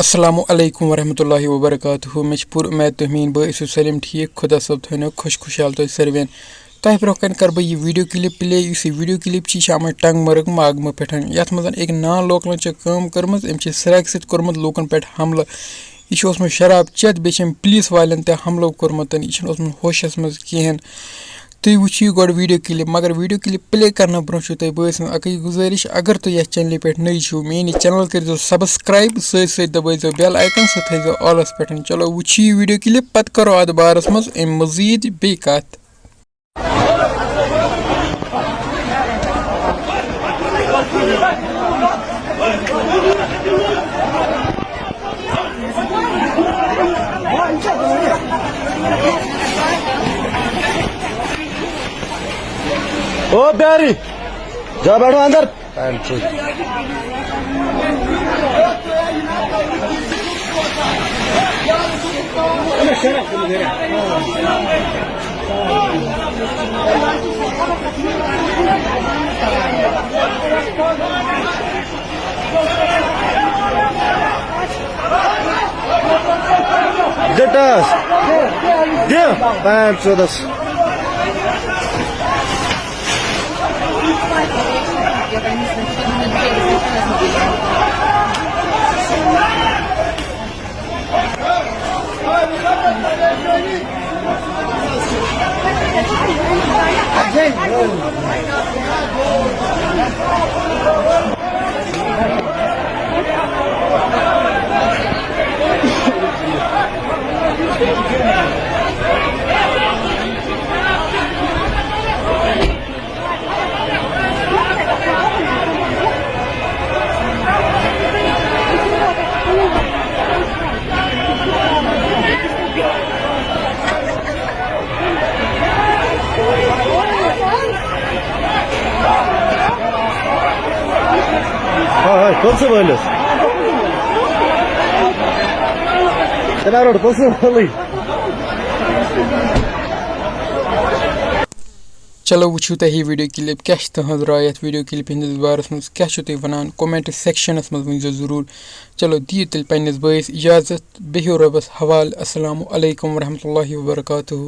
अस्सलामुअलैकुम वरहमतुल्लाहि वबरकातुहू मे पूर उम्मीद तुम मीन बस सलिम ठीक खुदा सब थो खुश खुशहाल तुम सर्वेन तह ब्रो कन कर बह वीडियो क्लिप प्ले इस वीडियो क्लिप आम टंगमर्ग मागम पे ये मज एक नान लोकलन काम कर्म सराक सत लूकन पे हमल यह शराब चेत बे पुलिस वालन ते हमलो कोर्मुत यह होशस मज कहें तुम वुचो गो वीडियो क्लिप मगर वीडियो क्लिप प्ले करने ब्रो तुम बस अकई गुजारिश अगर तुम ये चैनल पे नई छो मेन चैनल कर सब्सक्राइब सत दबाइजो बेल आइकन सो थो ऑलस पे। चलो वुचो वीडियो क्लिप पत करो अत बारस मज मजीद बे कत। ओ प्यारी जा बैठो अंदर। Detas, dia, पैंट चौदस। कौन से बोले कौन से बोली। चलो वुचो तुम वीडियो क्लिप क्या तुज राय वीडियो क्लिप हंदिस बारस मज क्या तुम वन कमेंट सेक्शनस मज वन जरूर। चलो दियो तेल पन्निस बयस इजाजत बेहियो रबस हवाल। अस्सलामु अलैकुम वरहमतुल्लाहि वबरकातुहू।